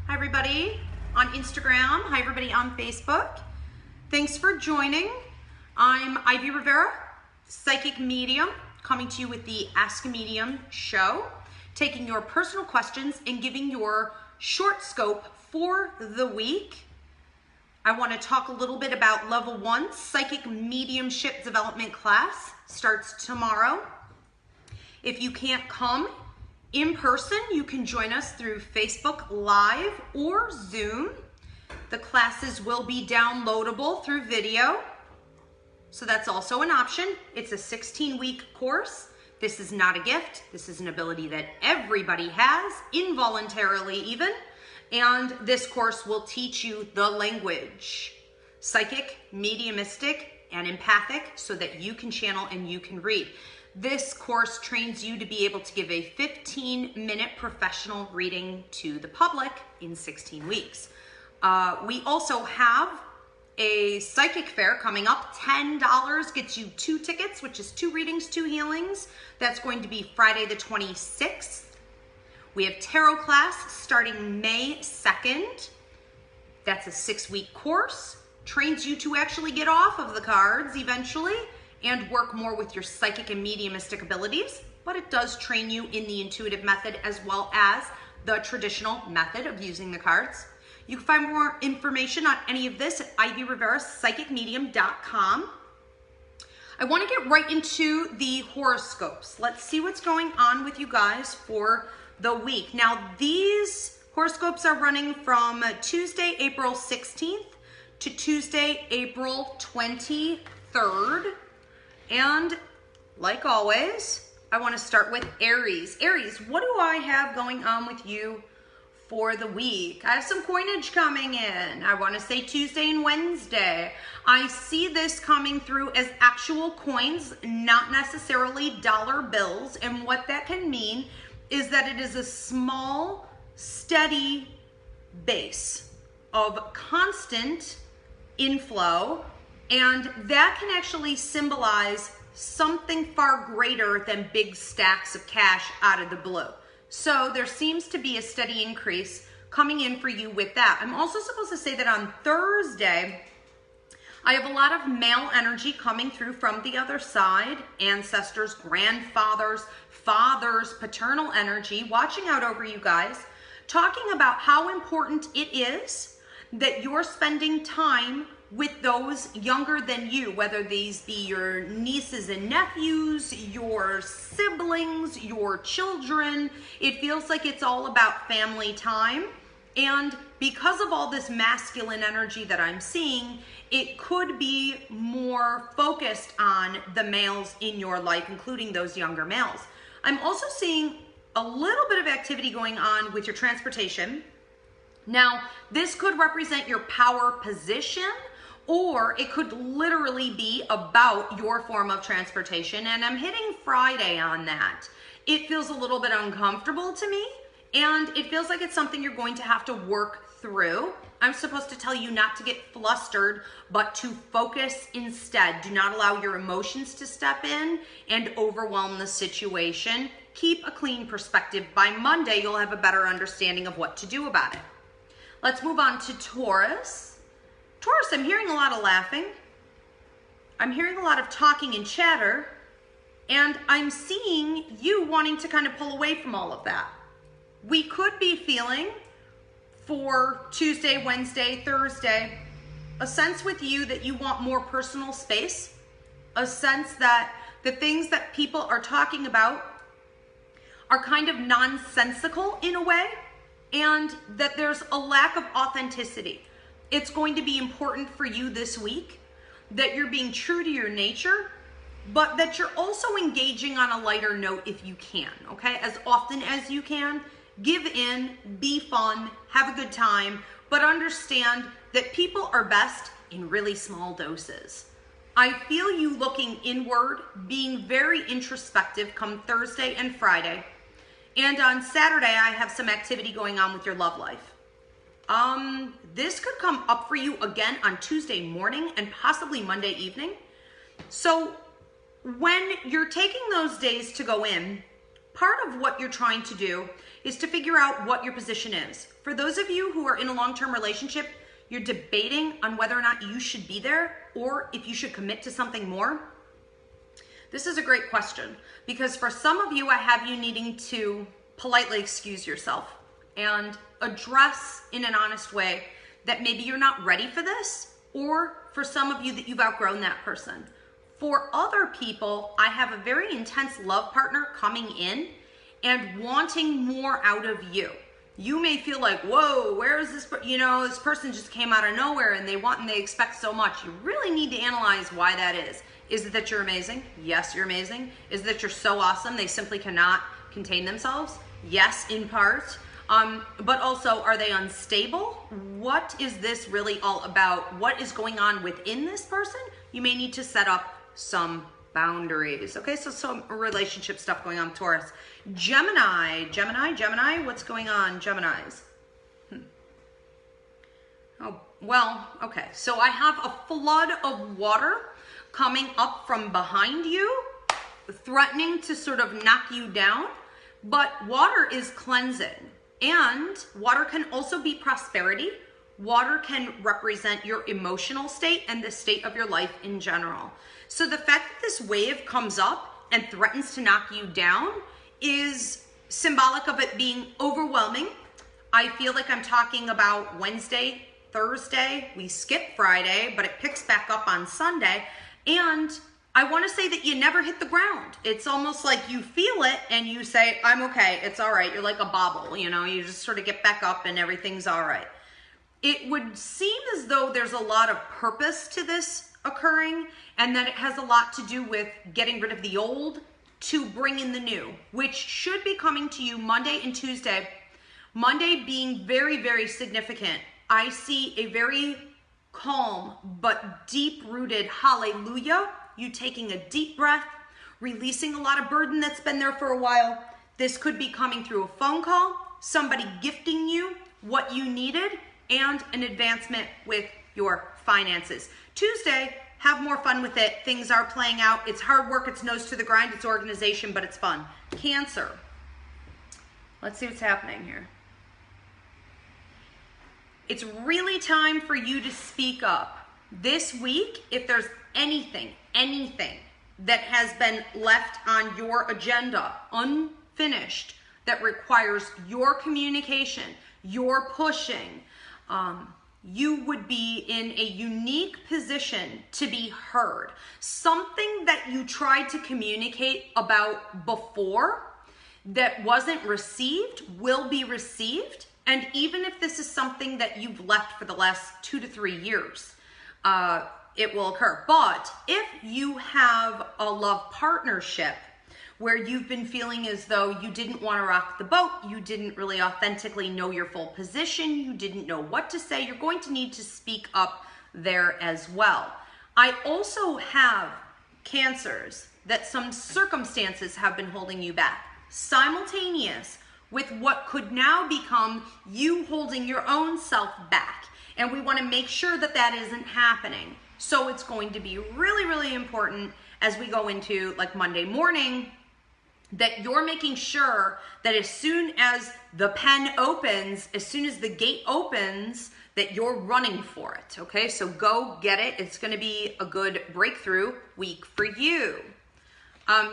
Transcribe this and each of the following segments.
Hi everybody on Instagram. Hi everybody on Facebook. Thanks for joining. I'm Ivy Rivera, psychic medium, coming to you with the Ask a Medium show, taking your personal questions and giving your short scope for the week. I want to talk a little bit about level 1 psychic mediumship development class. Starts tomorrow. If you can't come in person, you can join us through Facebook Live or Zoom. The classes will be downloadable through video, so that's also an option. It's a 16-week course. This is not a gift. This is an ability that everybody has, involuntarily even, and this course will teach you the language, psychic, mediumistic, and empathic, so that you can channel and you can read. This course trains you to be able to give a 15-minute professional reading to the public in 16 weeks. We also have a psychic fair coming up. $10 gets you 2 tickets, which is 2 readings, 2 healings. That's going to be Friday the 26th. We have tarot class starting May 2nd. That's a 6-week course. Trains you to actually get off of the cards eventually and work more with your psychic and mediumistic abilities, but it does train you in the intuitive method as well as the traditional method of using the cards. You can find more information on any of this at ivyriverapsychicmedium.com. I want to get right into the horoscopes. Let's see what's going on with you guys for the week. Now, these horoscopes are running from Tuesday, April 16th to Tuesday, April 23rd. And like always, I want to start with Aries. Aries, what do I have going on with you for the week? I have some coinage coming in. I want to say Tuesday and Wednesday. I see this coming through as actual coins, not necessarily dollar bills. And what that can mean is that it is a small, steady base of constant inflow. And that can actually symbolize something far greater than big stacks of cash out of the blue. So there seems to be a steady increase coming in for you with that. I'm also supposed to say that on Thursday, I have a lot of male energy coming through from the other side, ancestors, grandfathers, fathers, paternal energy, watching out over you guys, talking about how important it is that you're spending time with those younger than you, whether these be your nieces and nephews, your siblings, your children. It feels like it's all about family time. And because of all this masculine energy that I'm seeing, it could be more focused on the males in your life, including those younger males. I'm also seeing a little bit of activity going on with your transportation. Now, this could represent your power position, or it could literally be about your form of transportation, and I'm hitting Friday on that. It feels a little bit uncomfortable to me, and it feels like it's something you're going to have to work through. I'm supposed to tell you not to get flustered, but to focus instead. Do not allow your emotions to step in and overwhelm the situation. Keep a clean perspective. By Monday, you'll have a better understanding of what to do about it. Let's move on to Taurus. Taurus, I'm hearing a lot of laughing. I'm hearing a lot of talking and chatter, and I'm seeing you wanting to kind of pull away from all of that. We could be feeling for Tuesday, Wednesday, Thursday, a sense with you that you want more personal space, a sense that the things that people are talking about are kind of nonsensical in a way, and that there's a lack of authenticity. It's going to be important for you this week that you're being true to your nature, but that you're also engaging on a lighter note if you can, okay? As often as you can, give in, be fun, have a good time, but understand that people are best in really small doses. I feel you looking inward, being very introspective come Thursday and Friday. And on Saturday, I have some activity going on with your love life. This could come up for you again on Tuesday morning and possibly Monday evening. So when you're taking those days to go in, part of what you're trying to do is to figure out what your position is. For those of you who are in a long-term relationship, you're debating on whether or not you should be there or if you should commit to something more. This is a great question because for some of you, I have you needing to politely excuse yourself and address in an honest way that maybe you're not ready for this, or for some of you that you've outgrown that person. For other people, I have a very intense love partner coming in and wanting more out of you. You may feel like, whoa, where is this, this person just came out of nowhere and they want and they expect so much. You really need to analyze why that is. Is it that you're amazing? Yes, you're amazing. Is it that you're so awesome they simply cannot contain themselves? Yes, in part. But also, are they unstable? What is this really all about? What is going on within this person? You may need to set up some boundaries. Okay, so some relationship stuff going on, Taurus. Gemini, what's going on, Geminis? Oh, well, okay. So I have a flood of water coming up from behind you, threatening to sort of knock you down, but water is cleansing. And water can also be prosperity. Water can represent your emotional state and the state of your life in general. So the fact that this wave comes up and threatens to knock you down is symbolic of it being overwhelming. I feel like I'm talking about Wednesday, Thursday. We skip Friday, but it picks back up on Sunday. And I want to say that you never hit the ground. It's almost like you feel it and you say, I'm okay, it's all right. You're like a bobble, you just sort of get back up and everything's all right. It would seem as though there's a lot of purpose to this occurring and that it has a lot to do with getting rid of the old to bring in the new, which should be coming to you Monday and Tuesday. Monday being very, very significant. I see a very calm but deep-rooted hallelujah. You taking a deep breath, releasing a lot of burden that's been there for a while. This could be coming through a phone call, somebody gifting you what you needed, and an advancement with your finances. Tuesday, have more fun with it. Things are playing out. It's hard work, it's nose to the grind, it's organization, but it's fun. Cancer. Let's see what's happening here. It's really time for you to speak up. This week, if there's anything that has been left on your agenda unfinished that requires your communication, your pushing, you would be in a unique position to be heard. Something that you tried to communicate about before that wasn't received will be received. And even if this is something that you've left for the last 2 to 3 years, it will occur. But if you have a love partnership where you've been feeling as though you didn't want to rock the boat, you didn't really authentically know your full position, you didn't know what to say, you're going to need to speak up there as well. I also have Cancers that some circumstances have been holding you back, simultaneous with what could now become you holding your own self back. And we want to make sure that that isn't happening. So it's going to be really, really important as we go into like Monday morning that you're making sure that as soon as the pen opens, as soon as the gate opens, that you're running for it, okay? So go get it. It's going to be a good breakthrough week for you.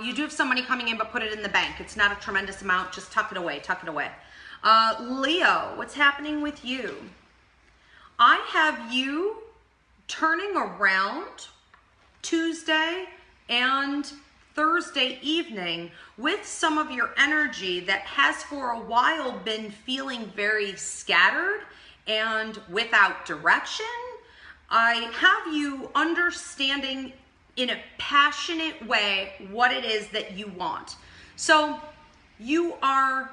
You do have some money coming in, but put it in the bank. It's not a tremendous amount. Just tuck it away, tuck it away. Leo, what's happening with you? I have you turning around Tuesday and Thursday evening with some of your energy that has for a while been feeling very scattered and without direction. I have you understanding in a passionate way what it is that you want. So you are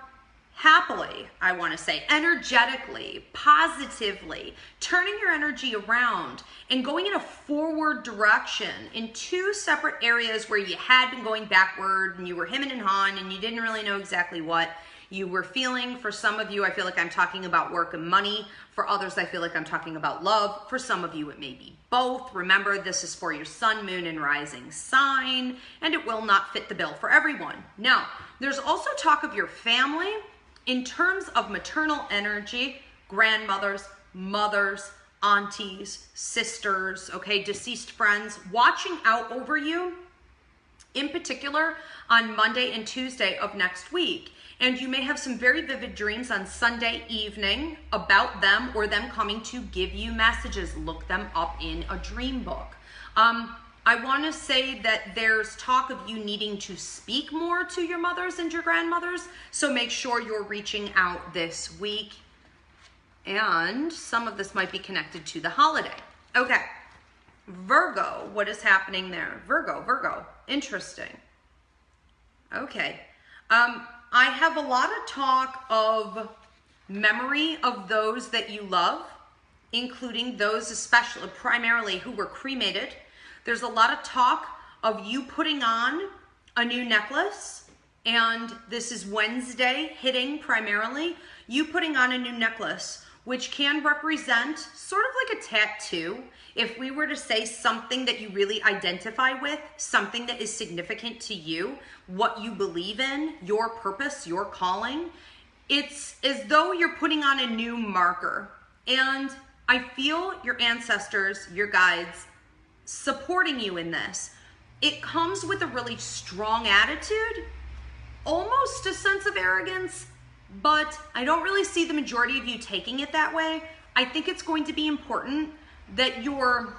happily, I want to say, energetically, positively, turning your energy around and going in a forward direction in 2 separate areas where you had been going backward and you were hemming and hawing and you didn't really know exactly what you were feeling. For some of you, I feel like I'm talking about work and money. For others, I feel like I'm talking about love. For some of you, it may be both. Remember, this is for your sun, moon, and rising sign, and it will not fit the bill for everyone. Now, There's also talk of your family in terms of maternal energy, grandmothers, mothers, aunties, sisters, okay, deceased friends, watching out over you, in particular on Monday and Tuesday of next week. And you may have some very vivid dreams on Sunday evening about them or them coming to give you messages. Look them up in a dream book. I want to say that there's talk of you needing to speak more to your mothers and your grandmothers, so make sure you're reaching out this week. And some of this might be connected to the holiday. Okay, Virgo, what is happening there? Virgo, interesting. Okay, I have a lot of talk of memory of those that you love, including those especially, primarily who were cremated. There's a lot of talk of you putting on a new necklace, and this is Wednesday hitting primarily, you putting on a new necklace, which can represent sort of like a tattoo. If we were to say something that you really identify with, something that is significant to you, what you believe in, your purpose, your calling, it's as though you're putting on a new marker. And I feel your ancestors, your guides, supporting you in this. It comes with a really strong attitude, almost a sense of arrogance, but I don't really see the majority of you taking it that way. I think it's going to be important that you're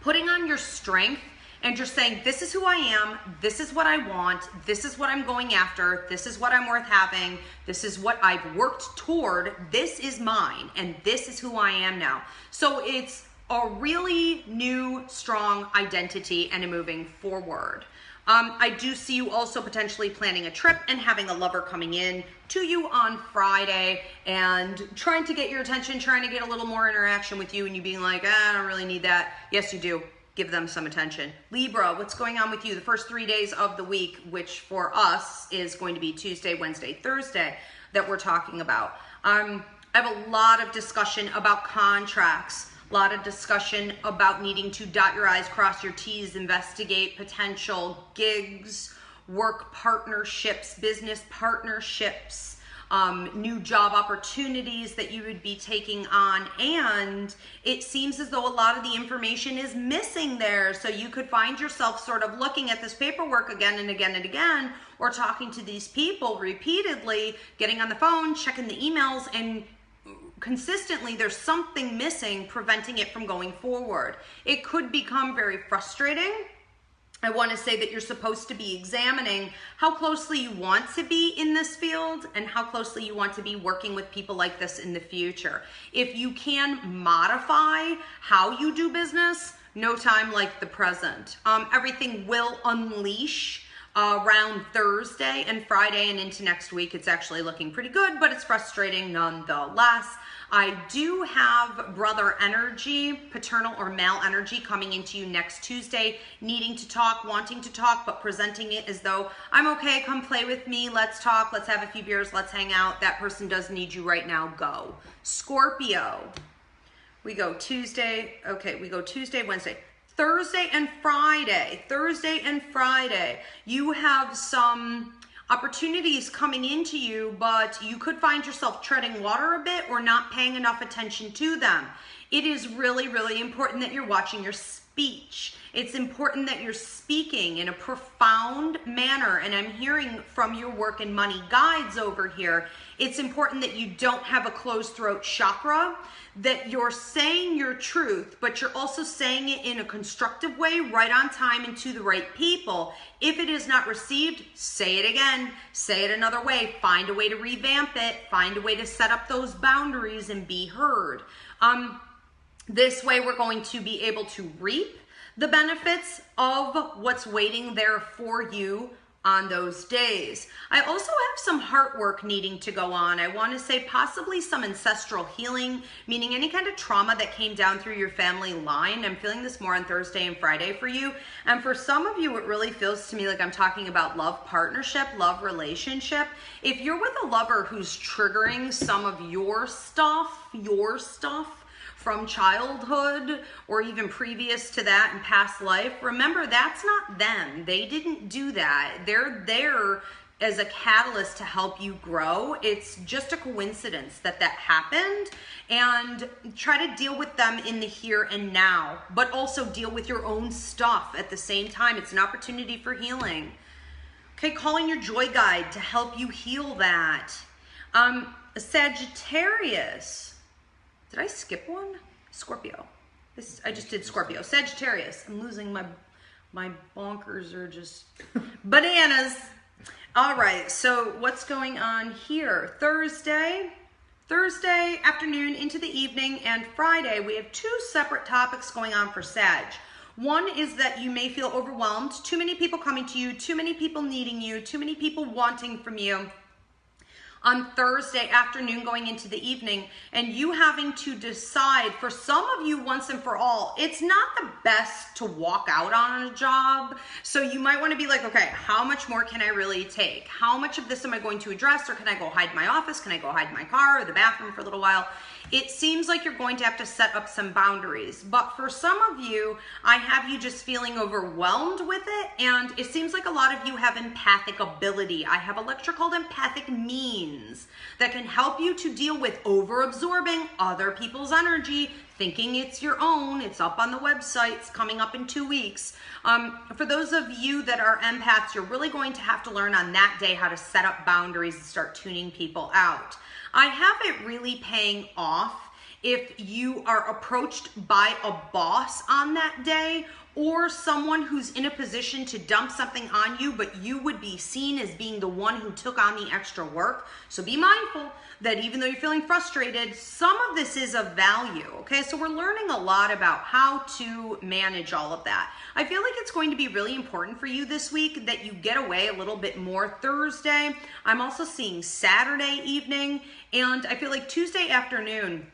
putting on your strength and you're saying, this is who I am, this is what I want, this is what I'm going after, this is what I'm worth having, this is what I've worked toward, this is mine, and this is who I am now. So it's a really new, strong identity and a moving forward. I do see you also potentially planning a trip and having a lover coming in to you on Friday and trying to get your attention, trying to get a little more interaction with you, and you being like, I don't really need that. Yes, you do. Give them some attention. Libra, what's going on with you the first 3 days of the week, which for us is going to be Tuesday, Wednesday, Thursday that we're talking about. I have a lot of discussion about contracts. A lot of discussion about needing to dot your I's, cross your T's, investigate potential gigs, work partnerships, business partnerships, new job opportunities that you would be taking on. And it seems as though a lot of the information is missing there. So you could find yourself sort of looking at this paperwork again and again and again, or talking to these people repeatedly, getting on the phone, checking the emails, and consistently there's something missing preventing it from going forward. It could become very frustrating. I want to say that you're supposed to be examining how closely you want to be in this field and how closely you want to be working with people like this in the future. If you can modify how you do business, no time like the present. Everything will unleash around Thursday and Friday and into next week. It's actually looking pretty good, but it's frustrating nonetheless. I do have brother energy, paternal or male energy coming into you next Tuesday, needing to talk, wanting to talk, but presenting it as though, I'm okay, come play with me, let's talk, let's have a few beers, let's hang out. That person does need you right now, go. Scorpio, we go Tuesday, okay, we go Tuesday, Wednesday. Thursday and Friday, you have some opportunities coming into you, but you could find yourself treading water a bit or not paying enough attention to them. It is really, really important that you're watching your speech. It's important that you're speaking in a profound manner, and I'm hearing from your work and money guides over here, it's important that you don't have a closed throat chakra, that you're saying your truth, but you're also saying it in a constructive way, right on time, and to the right people. If it is not received, say it again, say it another way, find a way to revamp it, find a way to set up those boundaries and be heard. This way we're going to be able to reap the benefits of what's waiting there for you on those days. I also have some heart work needing to go on. I want to say possibly some ancestral healing, meaning any kind of trauma that came down through your family line. I'm feeling this more on Thursday and Friday for you. And for some of you, it really feels to me like I'm talking about love partnership, love relationship. If you're with a lover who's triggering some of your stuff from childhood or even previous to that in past life, remember that's not them. They didn't do that. They're there as a catalyst to help you grow. It's just a coincidence that that happened, and try to deal with them in the here and now, but also deal with your own stuff at the same time. It's an opportunity for healing. Okay, calling your joy guide to help you heal that. Sagittarius. Did I skip one? Scorpio. I just did Scorpio. Sagittarius. I'm losing my bonkers are just bananas. All right, so what's going on here? Thursday afternoon into the evening, and Friday, we have two separate topics going on for Sag. One is that you may feel overwhelmed, too many people coming to you, too many people needing you, too many people wanting from you on Thursday afternoon going into the evening, and you having to decide, for some of you once and for all, it's not the best to walk out on a job. So you might want to be like, okay, how much more can I really take? How much of this am I going to address? Or can I go hide in my office? Can I go hide in my car or the bathroom for a little while? It seems like you're going to have to set up some boundaries. But for some of you, I have you just feeling overwhelmed with it. And it seems like a lot of you have empathic ability. I have a lecture called Empathic Means that can help you to deal with over-absorbing other people's energy, thinking it's your own. It's up on the website. It's coming up in 2 weeks. For those of you that are empaths, you're really going to have to learn on that day how to set up boundaries and start tuning people out. I have it really paying off if you are approached by a boss on that day, or someone who's in a position to dump something on you, but you would be seen as being the one who took on the extra work. So be mindful that even though you're feeling frustrated, some of this is of value, okay? So we're learning a lot about how to manage all of that. I feel like it's going to be really important for you this week that you get away a little bit more Thursday. I'm also seeing Saturday evening, and I feel like Tuesday afternoon,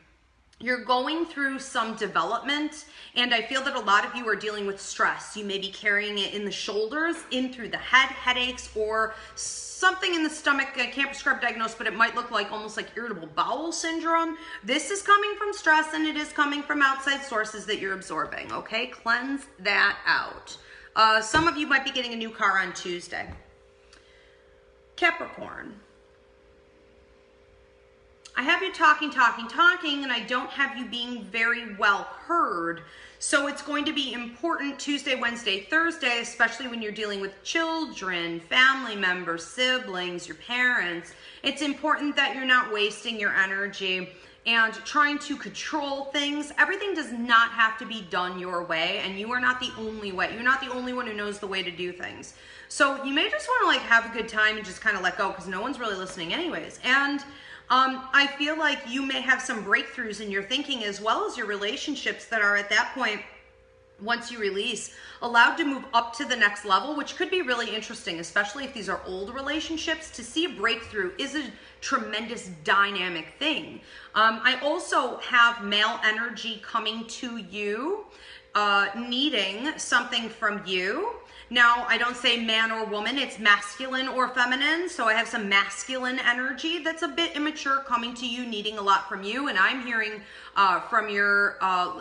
you're going through some development, and I feel that a lot of you are dealing with stress. You may be carrying it in the shoulders, in through the head, headaches, or something in the stomach. I can't prescribe diagnose, but it might look like almost like irritable bowel syndrome. This is coming from stress, and it is coming from outside sources that you're absorbing, okay? Cleanse that out. Some of you might be getting a new car on Tuesday. Capricorn. I have you talking, and I don't have you being very well heard. So it's going to be important Tuesday, Wednesday, Thursday, especially when you're dealing with children, family members, siblings, your parents. It's important that you're not wasting your energy and trying to control things. Everything does not have to be done your way, and you are not the only way. You're not the only one who knows the way to do things. So you may just want to like have a good time and just kind of let go, because no one's really listening anyways. And I feel like you may have some breakthroughs in your thinking, as well as your relationships that are at that point, once you release, allowed to move up to the next level, which could be really interesting, especially if these are old relationships. To see a breakthrough is a tremendous dynamic thing. I also have male energy coming to you, needing something from you. Now, I don't say man or woman, it's masculine or feminine. So I have some masculine energy that's a bit immature coming to you, needing a lot from you. And I'm hearing from your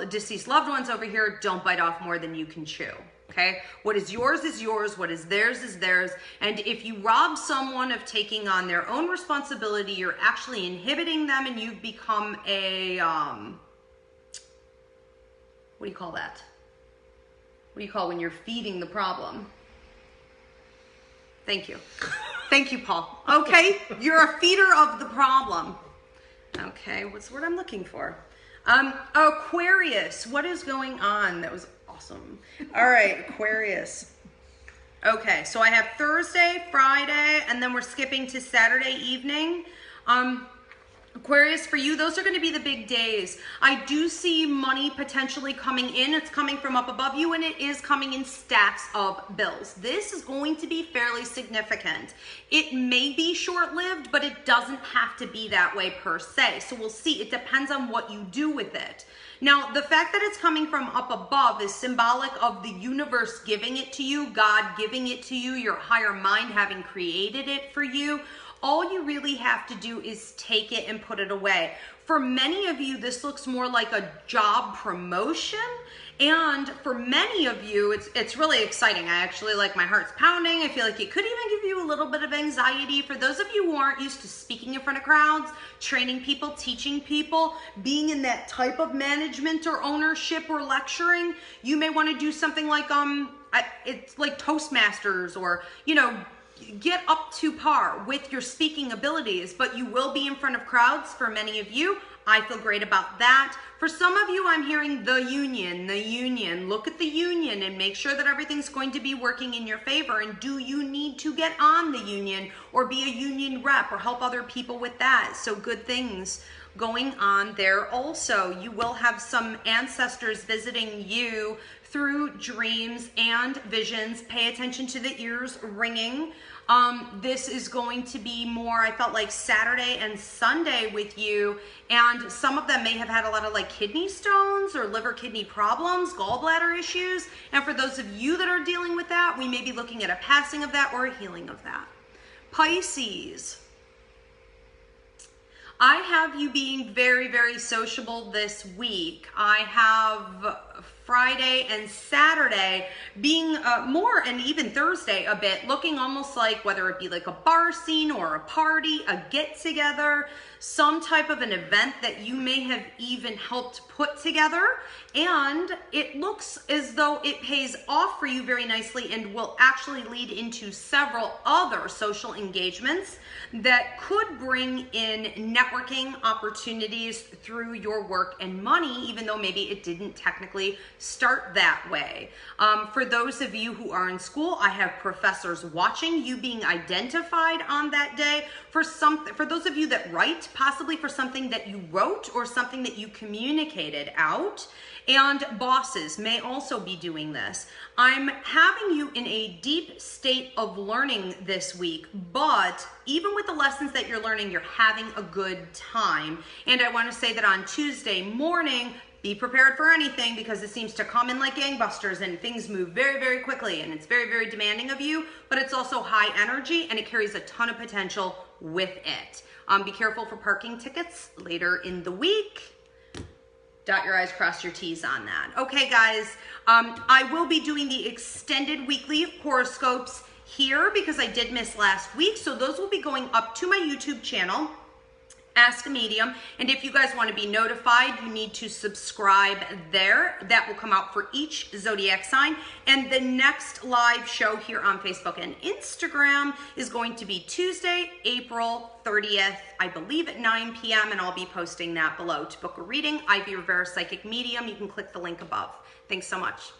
deceased loved ones over here, don't bite off more than you can chew. Okay? What is yours is yours. What is theirs is theirs. And if you rob someone of taking on their own responsibility, you're actually inhibiting them, and you've become a, what do you call that? What do you call when you're feeding the problem? Thank you. Thank you, Paul. Okay, you're a feeder of the problem. Okay, what's the word I'm looking for? Aquarius, what is going on? That was awesome. All right, Aquarius. Okay, so I have Thursday, Friday, and then we're skipping to Saturday evening. Aquarius, for you, those are going to be the big days. I do see money potentially coming in. It's coming from up above you, and it is coming in stacks of bills. This is going to be fairly significant. It may be short-lived, but it doesn't have to be that way per se. So we'll see. It depends on what you do with it. Now, the fact that it's coming from up above is symbolic of the universe giving it to you, God giving it to you, your higher mind having created it for you. all you really have to do is take it and put it away. For many of you, this looks more like a job promotion. And for many of you, it's really exciting. I actually, like, my heart's pounding. I feel like it could even give you a little bit of anxiety. For those of you who aren't used to speaking in front of crowds, training people, teaching people, being in that type of management or ownership or lecturing, you may want to do something like, it's like Toastmasters, or, you know, get up to par with your speaking abilities, but you will be in front of crowds for many of you. I feel great about that. For some of you, I'm hearing the union. Look at the union and make sure that everything's going to be working in your favor. And do you need to get on the union or be a union rep or help other people with that? So good things going on there also. You will have some ancestors visiting you through dreams and visions. Pay attention to the ears ringing. This is going to be more, I felt like, Saturday and Sunday with you, and some of them may have had a lot of like kidney stones or liver kidney problems, gallbladder issues, and for those of you that are dealing with that, we may be looking at a passing of that or a healing of that. Pisces, I have you being very, very sociable this week. I have Friday and Saturday being more, and even Thursday a bit, looking almost like whether it be like a bar scene or a party, a get together, some type of an event that you may have even helped put together. And it looks as though it pays off for you very nicely and will actually lead into several other social engagements that could bring in networking opportunities through your work and money, even though maybe it didn't technically start that way. For those of you who are in school, I have professors watching, you being identified on that day for something. For those of you that write, possibly for something that you wrote or something that you communicated out. And bosses may also be doing this. I'm having you in a deep state of learning this week, but even with the lessons that you're learning, you're having a good time. And I want to say that on Tuesday morning, be prepared for anything, because it seems to come in like gangbusters and things move very, very quickly, and it's very, very demanding of you, but it's also high energy and it carries a ton of potential with it. Be careful for parking tickets later in the week. Dot your I's, cross your T's on that. Okay, guys, I will be doing the extended weekly horoscopes here because I did miss last week. So those will be going up to my YouTube channel, Ask a Medium. And if you guys want to be notified, you need to subscribe there. That will come out for each zodiac sign. And the next live show here on Facebook and Instagram is going to be Tuesday, April 30th, I believe at 9 p.m. And I'll be posting that below. To book a reading, Ivy Rivera Psychic Medium, you can click the link above. Thanks so much.